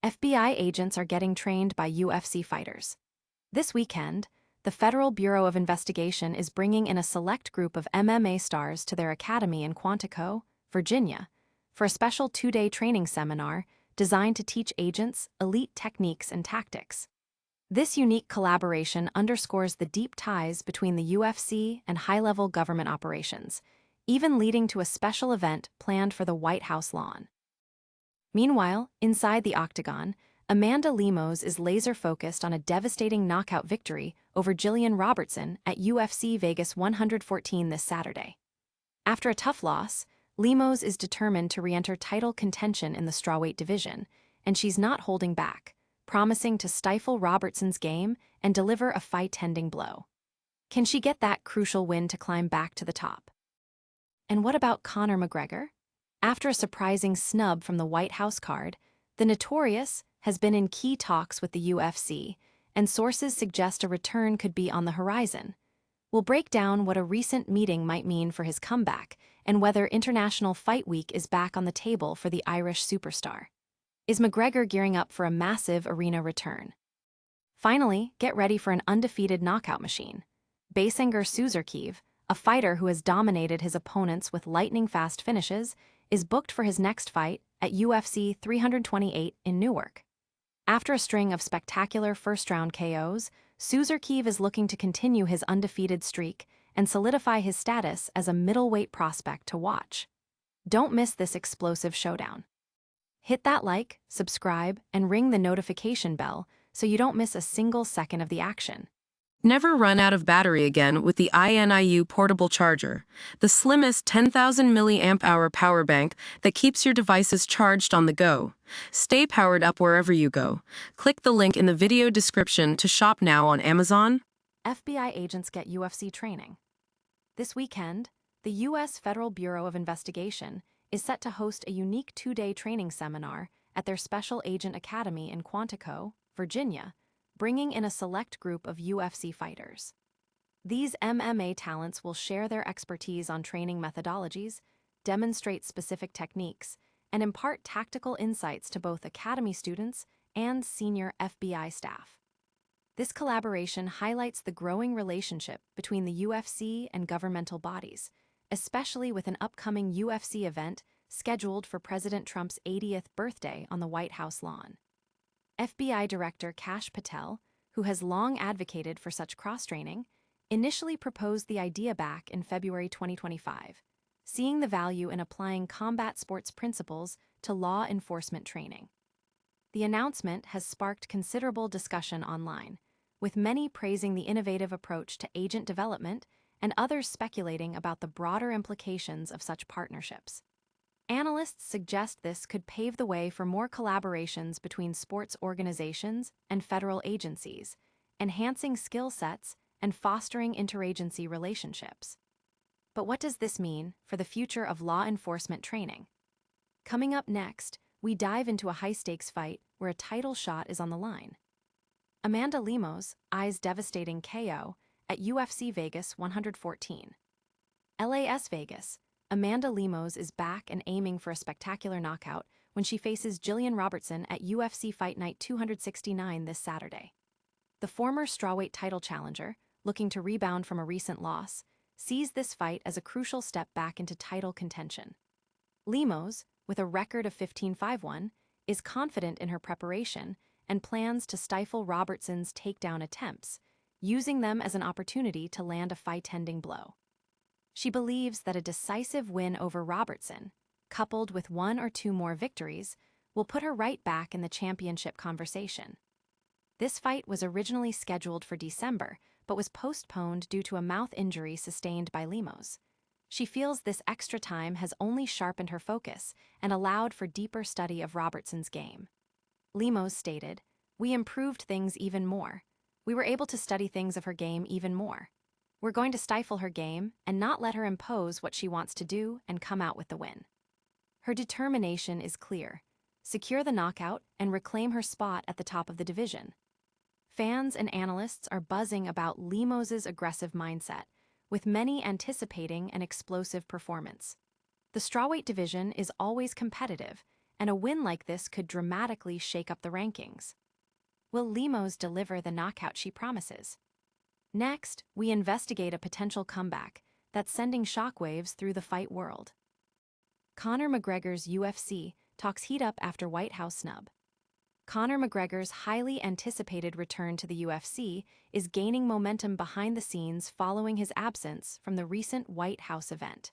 FBI agents are getting trained by UFC fighters. This weekend, the Federal Bureau of Investigation is bringing in a select group of MMA stars to their academy in Quantico, Virginia, for a special two-day training seminar designed to teach agents elite techniques and tactics. This unique collaboration underscores the deep ties between the UFC and high-level government operations, even leading to a special event planned for the White House lawn. Meanwhile, inside the octagon, Amanda Lemos is laser-focused on a devastating knockout victory over Gillian Robertson at UFC Vegas 114 this Saturday. After a tough loss, Lemos is determined to re-enter title contention in the strawweight division, and she's not holding back, promising to stifle Robertson's game and deliver a fight-ending blow. Can she get that crucial win to climb back to the top? And what about Conor McGregor? After a surprising snub from the White House card, the Notorious has been in key talks with the UFC, and sources suggest a return could be on the horizon. We'll break down what a recent meeting might mean for his comeback and whether International Fight Week is back on the table for the Irish superstar. Is McGregor gearing up for a massive arena return? Finally, get ready for an undefeated knockout machine. Baisangur Susurkaev, a fighter who has dominated his opponents with lightning-fast finishes, is booked for his next fight at UFC 328 in Newark. After a string of spectacular first-round KOs, Susurkaev is looking to continue his undefeated streak and solidify his status as a middleweight prospect to watch. Don't miss this explosive showdown. Hit that like, subscribe, and ring the notification bell so you don't miss a single second of the action. Never run out of battery again with the INIU portable charger, the slimmest 10,000 mAh power bank that keeps your devices charged on the go. Stay powered up wherever you go. Click the link in the video description to shop now on Amazon. FBI agents get UFC training. This weekend, the U.S. Federal Bureau of Investigation is set to host a unique two-day training seminar at their Special Agent Academy in Quantico, Virginia, bringing in a select group of UFC fighters. These MMA talents will share their expertise on training methodologies, demonstrate specific techniques, and impart tactical insights to both academy students and senior FBI staff. This collaboration highlights the growing relationship between the UFC and governmental bodies, especially with an upcoming UFC event scheduled for President Trump's 80th birthday on the White House lawn. FBI Director Kash Patel, who has long advocated for such cross-training, initially proposed the idea back in February 2025, seeing the value in applying combat sports principles to law enforcement training. The announcement has sparked considerable discussion online, with many praising the innovative approach to agent development and others speculating about the broader implications of such partnerships. Analysts suggest this could pave the way for more collaborations between sports organizations and federal agencies, enhancing skill sets and fostering interagency relationships. But what does this mean for the future of law enforcement training? Coming up next, we dive into a high-stakes fight where a title shot is on the line. Amanda Lemos eyes devastating KO at UFC Vegas 114. Las Vegas. Amanda Lemos is back and aiming for a spectacular knockout when she faces Gillian Robertson at UFC Fight Night 269 this Saturday. The former strawweight title challenger, looking to rebound from a recent loss, sees this fight as a crucial step back into title contention. Lemos, with a record of 15-5-1, is confident in her preparation and plans to stifle Robertson's takedown attempts, using them as an opportunity to land a fight-ending blow. She believes that a decisive win over Robertson, coupled with one or two more victories, will put her right back in the championship conversation. This fight was originally scheduled for December, but was postponed due to a mouth injury sustained by Lemos. She feels this extra time has only sharpened her focus and allowed for deeper study of Robertson's game. Lemos stated, "We improved things even more. We were able to study things of her game even more. We're going to stifle her game and not let her impose what she wants to do and come out with the win." Her determination is clear: secure the knockout and reclaim her spot at the top of the division. Fans and analysts are buzzing about Lemos's aggressive mindset, with many anticipating an explosive performance. The strawweight division is always competitive, and a win like this could dramatically shake up the rankings. Will Lemos deliver the knockout she promises? Next, we investigate a potential comeback that's sending shockwaves through the fight world. Conor McGregor's UFC talks heat up after White House snub. Conor McGregor's highly anticipated return to the UFC is gaining momentum behind the scenes following his absence from the recent White House event.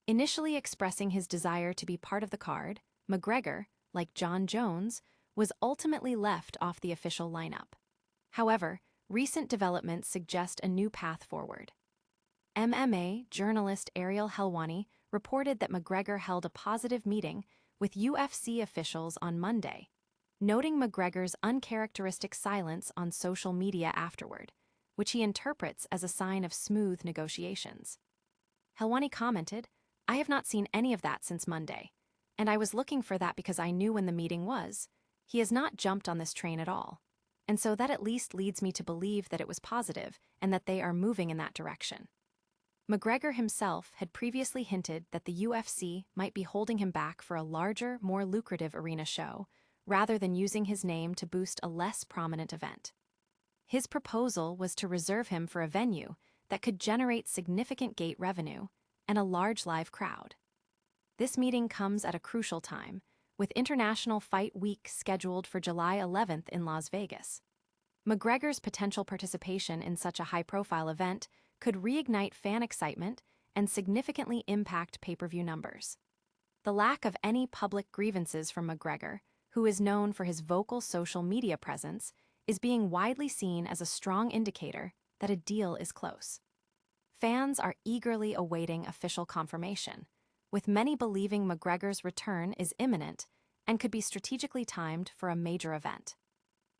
Initially expressing his desire to be part of the card, McGregor, like Jon Jones, was ultimately left off the official lineup. However, recent developments suggest a new path forward. MMA journalist Ariel Helwani reported that McGregor held a positive meeting with UFC officials on Monday, noting McGregor's uncharacteristic silence on social media afterward, which he interprets as a sign of smooth negotiations. Helwani commented, "I have not seen any of that since Monday, and I was looking for that because I knew when the meeting was. He has not jumped on this train at all, and so that at least leads me to believe that it was positive and that they are moving in that direction." McGregor himself had previously hinted that the UFC might be holding him back for a larger, more lucrative arena show, rather than using his name to boost a less prominent event. His proposal was to reserve him for a venue that could generate significant gate revenue and a large live crowd. This meeting comes at a crucial time, with International Fight Week scheduled for July 11th in Las Vegas. McGregor's potential participation in such a high-profile event could reignite fan excitement and significantly impact pay-per-view numbers. The lack of any public grievances from McGregor, who is known for his vocal social media presence, is being widely seen as a strong indicator that a deal is close. Fans are eagerly awaiting official confirmation, with many believing McGregor's return is imminent and could be strategically timed for a major event.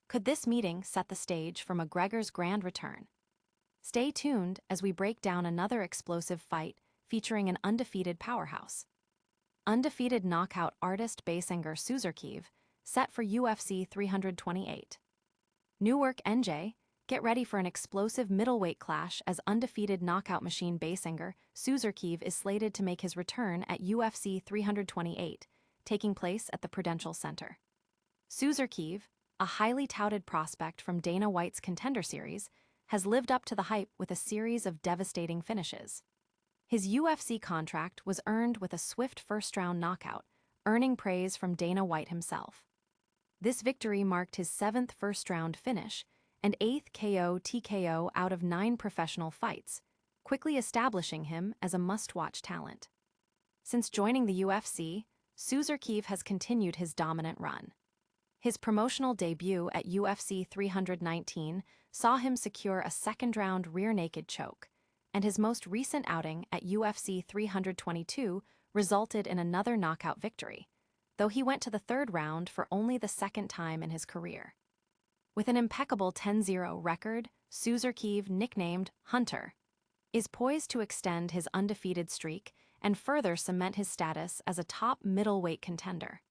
Could this meeting set the stage for McGregor's grand return? Stay tuned as we break down another explosive fight featuring an undefeated powerhouse. Undefeated knockout artist Baisangur Susurkaev set for UFC 328. Newark, NJ, get ready for an explosive middleweight clash as undefeated knockout machine Baisangur Susurkaev is slated to make his return at UFC 328, taking place at the Prudential Center. Susurkaev, a highly touted prospect from Dana White's Contender Series, has lived up to the hype with a series of devastating finishes. His UFC contract was earned with a swift first-round knockout, earning praise from Dana White himself. This victory marked his 7th first-round finish and 8th KO/TKO out of 9 professional fights, quickly establishing him as a must-watch talent. Since joining the UFC, Susurkaev has continued his dominant run. His promotional debut at UFC 319 saw him secure a second-round rear-naked choke, and his most recent outing at UFC 322 resulted in another knockout victory, though he went to the 3rd round for only the 2nd time in his career. With an impeccable 10-0 record, Susurkaev, nicknamed Hunter, is poised to extend his undefeated streak and further cement his status as a top middleweight contender.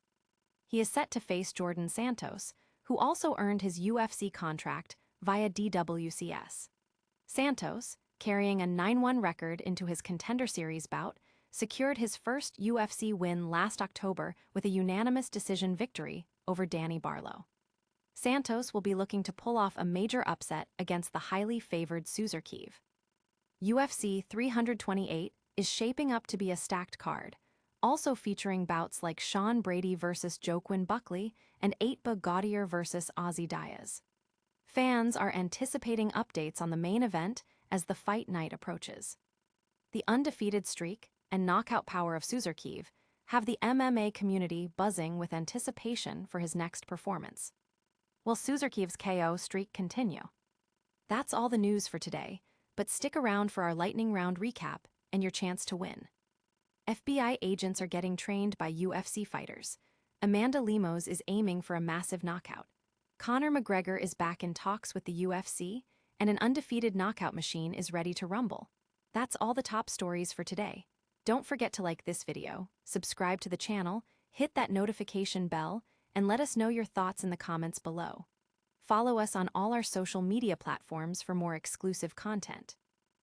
He is set to face Jordan Santos, who also earned his UFC contract via DWCS. Santos, carrying a 9-1 record into his Contender Series bout, secured his first UFC win last October with a unanimous decision victory over Danny Barlow. Santos will be looking to pull off a major upset against the highly favored Susurkaev. UFC 328 is shaping up to be a stacked card, also featuring bouts like Sean Brady vs. Joaquin Buckley and 8 Gaudier vs. Ozzy Diaz. Fans are anticipating updates on the main event as the fight night approaches. The undefeated streak and knockout power of Susurkaev have the MMA community buzzing with anticipation for his next performance. Will Susurkaev's KO streak continue? That's all the news for today, but stick around for our lightning round recap and your chance to win. FBI agents are getting trained by UFC fighters. Amanda Lemos is aiming for a massive knockout. Conor McGregor is back in talks with the UFC, and an undefeated knockout machine is ready to rumble. That's all the top stories for today. Don't forget to like this video, subscribe to the channel, hit that notification bell, and let us know your thoughts in the comments below. Follow us on all our social media platforms for more exclusive content.